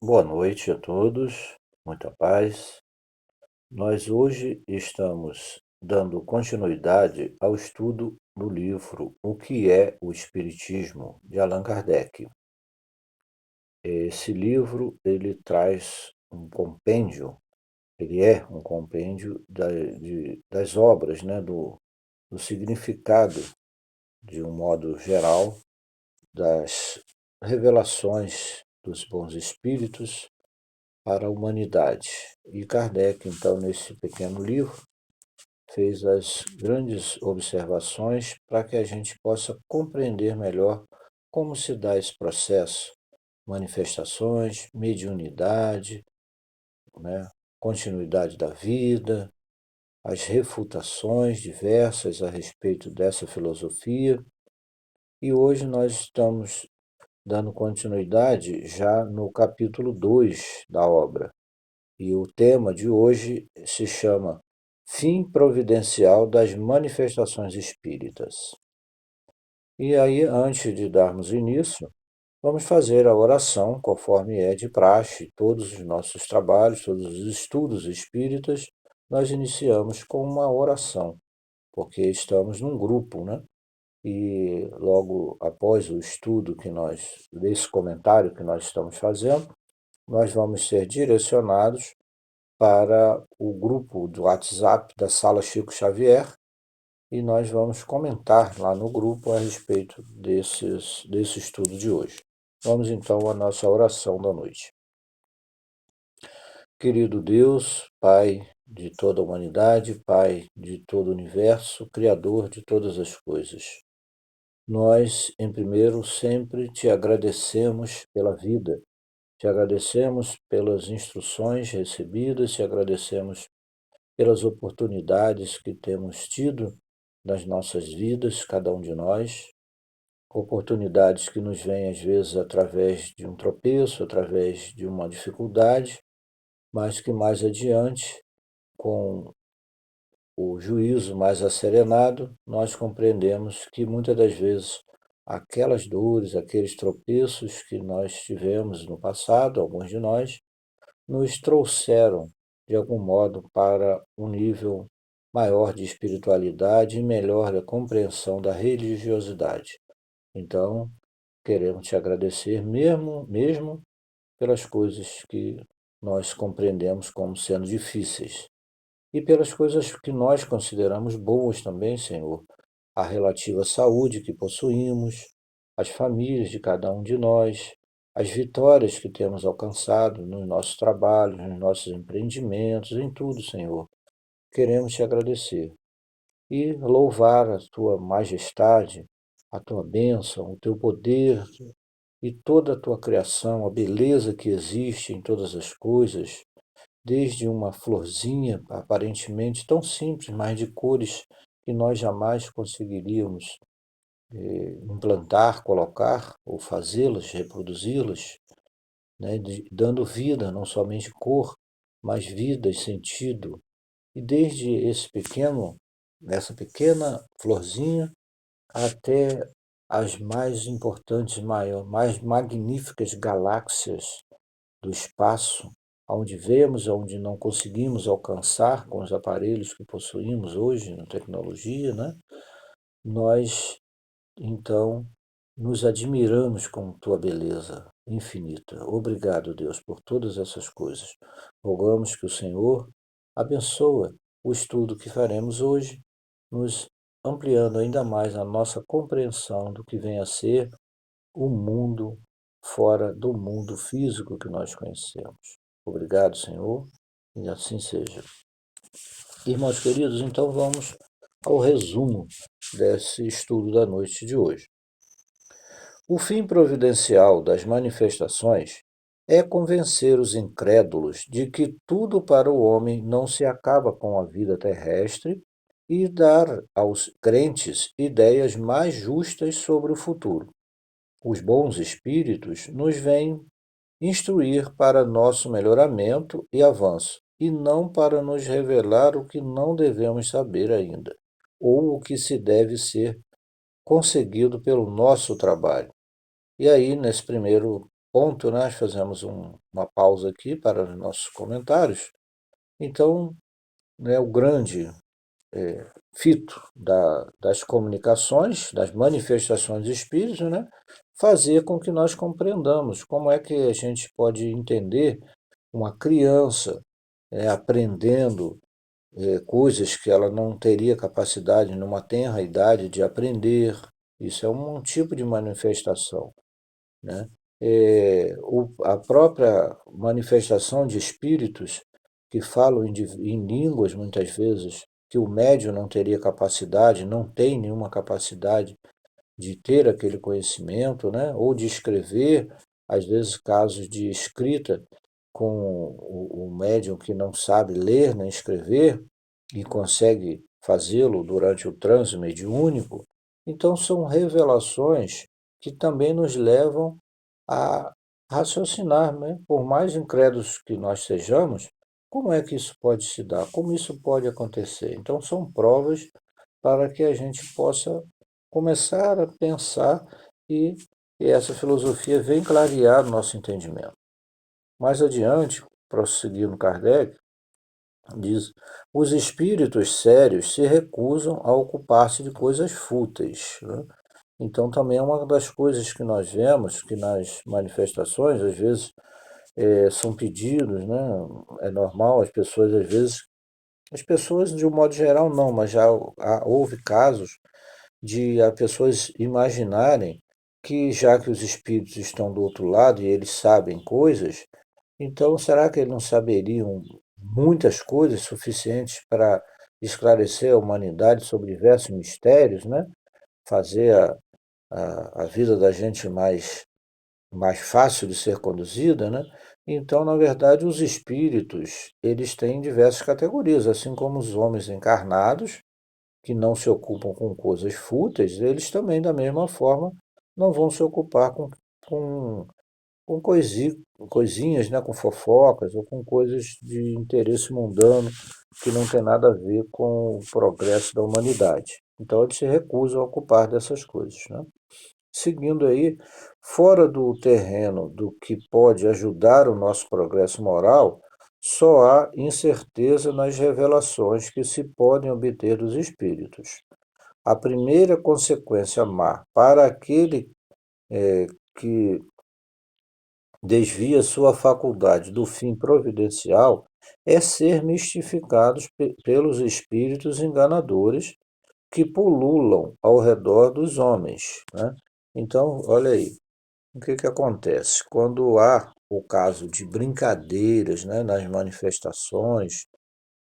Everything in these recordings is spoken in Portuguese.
Boa noite a todos, muita paz. Nós hoje estamos dando continuidade ao estudo do livro O que é o Espiritismo, de Allan Kardec. Esse livro, ele traz um compêndio, ele é um compêndio das obras, né, do significado, de um modo geral, das revelações dos bons espíritos para a humanidade. E Kardec, então, nesse pequeno livro, fez as grandes observações para que a gente possa compreender melhor como se dá esse processo, manifestações, mediunidade, né, continuidade da vida, as refutações diversas a respeito dessa filosofia. E hoje nós estamos dando continuidade já no capítulo 2 da obra. E o tema de hoje se chama Fim Providencial das Manifestações Espíritas. E aí, antes de darmos início, vamos fazer a oração, conforme é de praxe. Todos os nossos trabalhos, todos os estudos espíritas, nós iniciamos com uma oração, porque estamos num grupo, né? E logo após o estudo desse comentário que nós estamos fazendo, nós vamos ser direcionados para o grupo do WhatsApp da Sala Chico Xavier e nós vamos comentar lá no grupo a respeito desse estudo de hoje. Vamos então à nossa oração da noite. Querido Deus, Pai de toda a humanidade, Pai de todo o universo, Criador de todas as coisas, nós, em primeiro, sempre te agradecemos pela vida, te agradecemos pelas instruções recebidas, te agradecemos pelas oportunidades que temos tido nas nossas vidas, cada um de nós, oportunidades que nos vêm às vezes através de um tropeço, através de uma dificuldade, mas que mais adiante, com o juízo mais asserenado, nós compreendemos que muitas das vezes aquelas dores, aqueles tropeços que nós tivemos no passado, alguns de nós, nos trouxeram, de algum modo, para um nível maior de espiritualidade e melhor da compreensão da religiosidade. Então, queremos te agradecer mesmo pelas coisas que nós compreendemos como sendo difíceis e pelas coisas que nós consideramos boas também, Senhor, a relativa saúde que possuímos, as famílias de cada um de nós, as vitórias que temos alcançado nos nossos trabalhos, nos nossos empreendimentos, em tudo, Senhor. Queremos te agradecer e louvar a tua majestade, a tua bênção, o teu poder e toda a tua criação, a beleza que existe em todas as coisas, desde uma florzinha aparentemente tão simples, mas de cores que nós jamais conseguiríamos implantar, colocar ou fazê-las, reproduzi-las, né, dando vida, não somente cor, mas vida e sentido. E desde essa pequena florzinha, até as mais importantes, mais magníficas galáxias do espaço, onde vemos, onde não conseguimos alcançar com os aparelhos que possuímos hoje na tecnologia, né? Nós então, nos admiramos com tua beleza infinita. Obrigado, Deus, por todas essas coisas. Rogamos que o Senhor abençoe o estudo que faremos hoje, nos ampliando ainda mais a nossa compreensão do que vem a ser o mundo fora do mundo físico que nós conhecemos. Obrigado, Senhor, e assim seja. Irmãos queridos, então vamos ao resumo desse estudo da noite de hoje. O fim providencial das manifestações é convencer os incrédulos de que tudo para o homem não se acaba com a vida terrestre e dar aos crentes ideias mais justas sobre o futuro. Os bons espíritos nos vêm instruir para nosso melhoramento e avanço, e não para nos revelar o que não devemos saber ainda, ou o que se deve ser conseguido pelo nosso trabalho. E aí, nesse primeiro ponto, nós fazemos uma pausa aqui para os nossos comentários. Então, né, o grande fito das comunicações, das manifestações de espírito, né, fazer com que nós compreendamos como é que a gente pode entender uma criança aprendendo coisas que ela não teria capacidade numa tenra idade de aprender. Isso é um tipo de manifestação, né? A própria manifestação de espíritos que falam em línguas, muitas vezes, que o médium não teria capacidade, não tem nenhuma capacidade de ter aquele conhecimento, né? Ou de escrever, às vezes casos de escrita com o médium que não sabe ler nem escrever e consegue fazê-lo durante o transe mediúnico. Então são revelações que também nos levam a raciocinar, né? Por mais incrédulos que nós sejamos, como é que isso pode se dar? Como isso pode acontecer? Então são provas para que a gente possa começar a pensar e, e essa filosofia vem clarear o nosso entendimento. Mais adiante, prosseguindo Kardec, diz: os espíritos sérios se recusam a ocupar-se de coisas fúteis, né? Então, também é uma das coisas que nós vemos, que nas manifestações, às vezes, são pedidos, né? É normal, as pessoas, de um modo geral, não, mas já houve casos de as pessoas imaginarem que, já que os espíritos estão do outro lado e eles sabem coisas, então será que eles não saberiam muitas coisas suficientes para esclarecer a humanidade sobre diversos mistérios, né? Fazer a vida da gente mais fácil de ser conduzida, né? Então, na verdade, os espíritos, eles têm diversas categorias, assim como os homens encarnados, que não se ocupam com coisas fúteis, eles também, da mesma forma, não vão se ocupar com, com coisinhas, né, com fofocas ou com coisas de interesse mundano que não tem nada a ver com o progresso da humanidade. Então, eles se recusam a ocupar dessas coisas, né? Seguindo aí, fora do terreno do que pode ajudar o nosso progresso moral, só há incerteza nas revelações que se podem obter dos espíritos. A primeira consequência má para aquele que desvia sua faculdade do fim providencial é ser mistificados pelos espíritos enganadores que pululam ao redor dos homens, né? Então, olha aí, o que que acontece? Quando há o caso de brincadeiras, né, nas manifestações,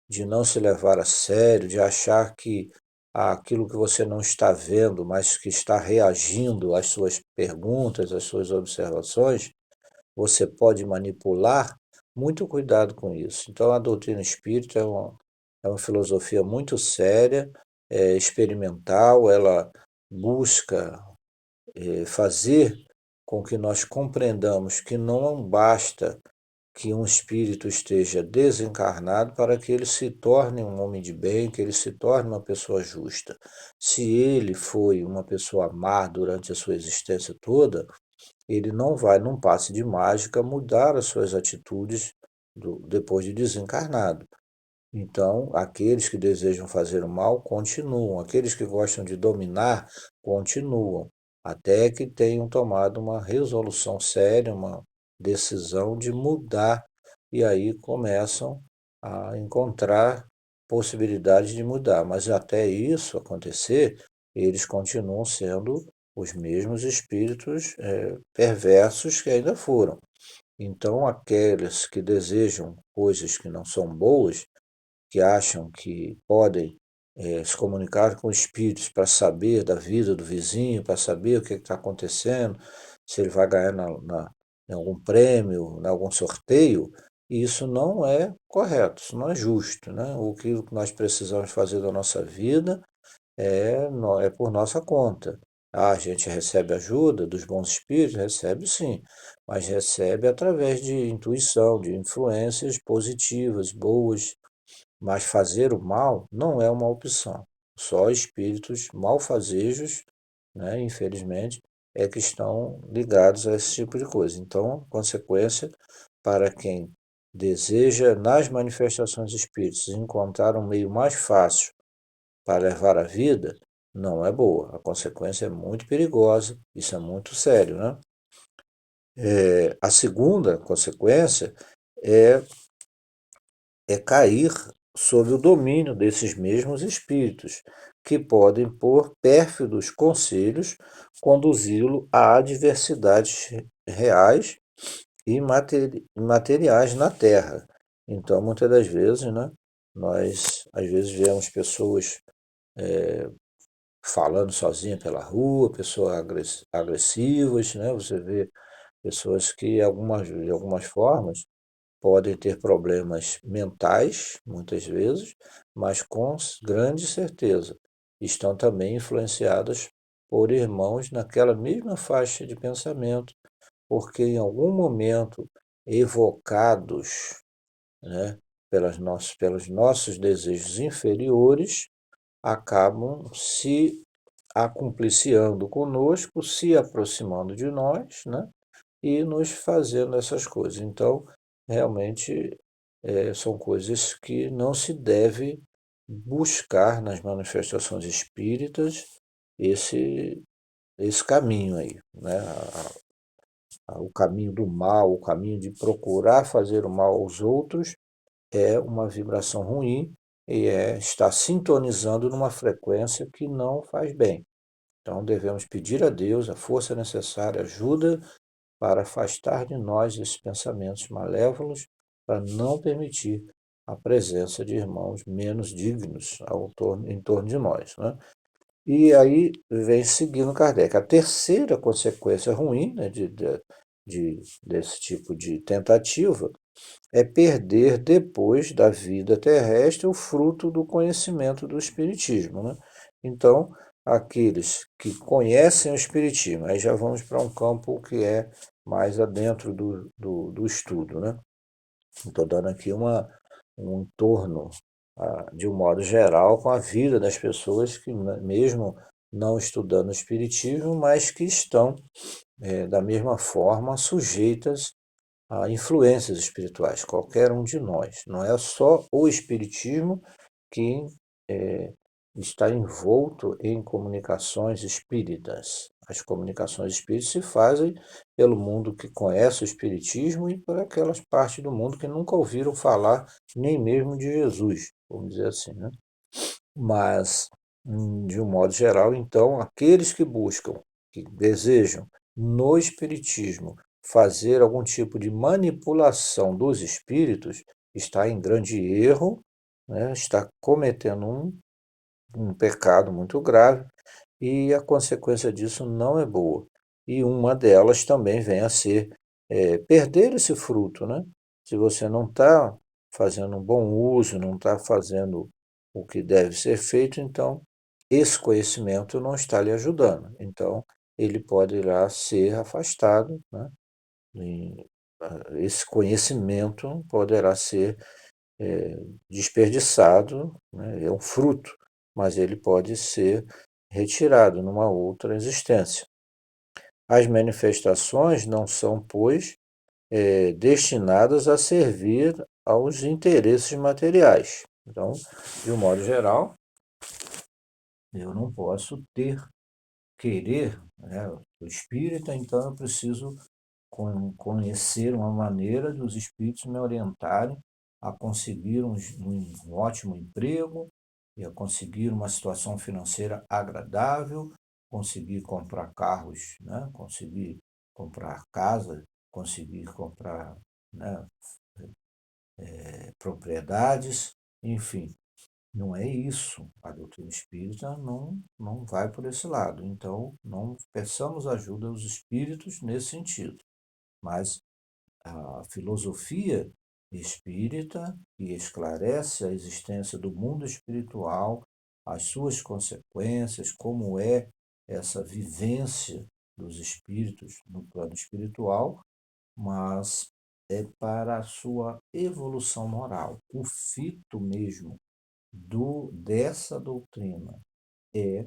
de não se levar a sério, de achar que aquilo que você não está vendo, mas que está reagindo às suas perguntas, às suas observações, você pode manipular, muito cuidado com isso. Então, a doutrina espírita é uma filosofia muito séria, experimental, ela busca fazer com que nós compreendamos que não basta que um espírito esteja desencarnado para que ele se torne um homem de bem, que ele se torne uma pessoa justa. Se ele foi uma pessoa má durante a sua existência toda, ele não vai, num passe de mágica, mudar as suas atitudes depois de desencarnado. Então, aqueles que desejam fazer o mal continuam, aqueles que gostam de dominar continuam, até que tenham tomado uma resolução séria, uma decisão de mudar, e aí começam a encontrar possibilidades de mudar. Mas até isso acontecer, eles continuam sendo os mesmos espíritos perversos que ainda foram. Então, aqueles que desejam coisas que não são boas, que acham que podem se comunicar com espíritos para saber da vida do vizinho, para saber o que está acontecendo, se ele vai ganhar em algum prêmio, em algum sorteio, e isso não é correto, isso não é justo, né? O que nós precisamos fazer da nossa vida é por nossa conta. Ah, a gente recebe ajuda dos bons espíritos? Recebe sim, mas recebe através de intuição, de influências positivas, boas, mas fazer o mal não é uma opção. Só espíritos malfazejos, né, infelizmente, é que estão ligados a esse tipo de coisa. Então, consequência, para quem deseja, nas manifestações espíritas, encontrar um meio mais fácil para levar a vida, não é boa. A consequência é muito perigosa, isso é muito sério, né? A segunda consequência é, é cair sob o domínio desses mesmos espíritos, que podem, por pérfidos conselhos, conduzi-lo a adversidades reais e materiais na Terra. Então, muitas das vezes, né, nós às vezes vemos pessoas falando sozinha pela rua, pessoas agressivas, né? Você vê pessoas que, de algumas formas, podem ter problemas mentais, muitas vezes, mas com grande certeza estão também influenciadas por irmãos naquela mesma faixa de pensamento, porque em algum momento, evocados, né, pelos nossos desejos inferiores, acabam se acumpliciando conosco, se aproximando de nós, né, e nos fazendo essas coisas. Então, realmente, são coisas que não se deve buscar nas manifestações espíritas esse, esse caminho aí, né? O caminho do mal, o caminho de procurar fazer o mal aos outros é uma vibração ruim e está sintonizando numa frequência que não faz bem. Então devemos pedir a Deus a força necessária, ajuda para afastar de nós esses pensamentos malévolos, para não permitir a presença de irmãos menos dignos em torno de nós, né? E aí vem seguindo Kardec. A terceira consequência ruim, né, desse tipo de tentativa é perder depois da vida terrestre o fruto do conhecimento do Espiritismo, né? Então, aqueles que conhecem o Espiritismo, aí já vamos para um campo que é mais adentro do estudo, né? Estou dando aqui um entorno, de um modo geral, com a vida das pessoas que, mesmo não estudando o Espiritismo, mas que estão, da mesma forma, sujeitas a influências espirituais, qualquer um de nós. Não é só o espiritismo que é, está envolto em comunicações espíritas. As comunicações espíritas se fazem pelo mundo que conhece o espiritismo e por aquelas partes do mundo que nunca ouviram falar nem mesmo de Jesus, vamos dizer assim, né? Mas, de um modo geral, então, aqueles que buscam, que desejam no espiritismo fazer algum tipo de manipulação dos espíritos, está em grande erro, né? Está cometendo um pecado muito grave e a consequência disso não é boa. E uma delas também vem a ser perder esse fruto, né? Se você não está fazendo um bom uso, não está fazendo o que deve ser feito, então esse conhecimento não está lhe ajudando. Então ele poderá ser afastado, né? E, esse conhecimento poderá ser desperdiçado, né? É um fruto, mas ele pode ser retirado numa outra existência. As manifestações não são, pois, destinadas a servir aos interesses materiais. Então, de um modo geral, eu não posso querer, né, o espírita, então eu preciso conhecer uma maneira dos espíritos me orientarem a conseguir um ótimo emprego e a conseguir uma situação financeira agradável, conseguir comprar carros, né? Conseguir comprar casa, conseguir comprar, né, propriedades, enfim. Não é isso. A doutrina espírita não vai por esse lado. Então, não peçamos ajuda aos espíritos nesse sentido. Mas a filosofia espírita, que esclarece a existência do mundo espiritual, as suas consequências, como é essa vivência dos espíritos no plano espiritual, mas é para a sua evolução moral. O fito mesmo dessa doutrina é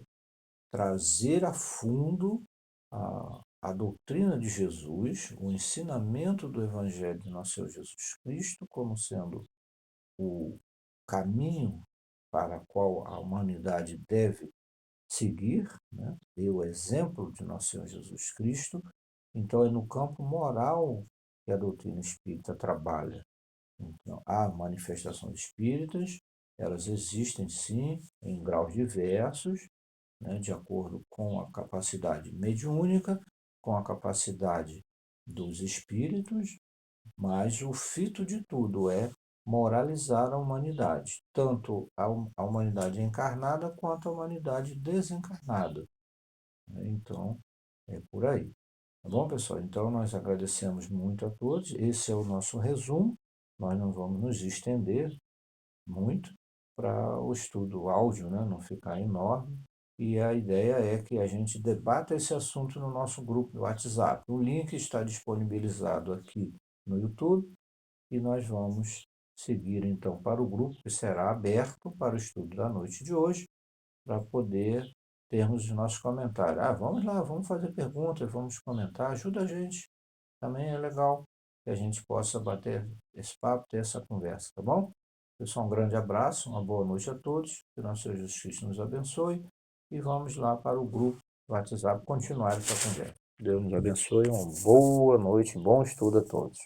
trazer a fundo a doutrina de Jesus, o ensinamento do Evangelho de nosso Senhor Jesus Cristo, como sendo o caminho para o qual a humanidade deve seguir, né? E o exemplo de nosso Senhor Jesus Cristo. Então, é no campo moral que a doutrina espírita trabalha. Então, há manifestações espíritas, elas existem sim em graus diversos, né, de acordo com a capacidade mediúnica, com a capacidade dos espíritos, mas o fito de tudo é moralizar a humanidade, tanto a humanidade encarnada quanto a humanidade desencarnada, né? Então, é por aí. Tá bom, pessoal? Então, nós agradecemos muito a todos. Esse é o nosso resumo. Nós não vamos nos estender muito para o estudo áudio, né, não ficar enorme. E a ideia é que a gente debata esse assunto no nosso grupo do WhatsApp. O link está disponibilizado aqui no YouTube e nós vamos seguir então para o grupo que será aberto para o estudo da noite de hoje, para poder termos os nossos comentários. Vamos lá, vamos fazer perguntas, vamos comentar, ajuda a gente. Também é legal que a gente possa bater esse papo, ter essa conversa, tá bom? Pessoal, um grande abraço, uma boa noite a todos, que nosso Senhor Jesus Cristo nos abençoe e vamos lá para o grupo do WhatsApp continuar essa conversa. Deus nos abençoe, uma boa noite, bom estudo a todos.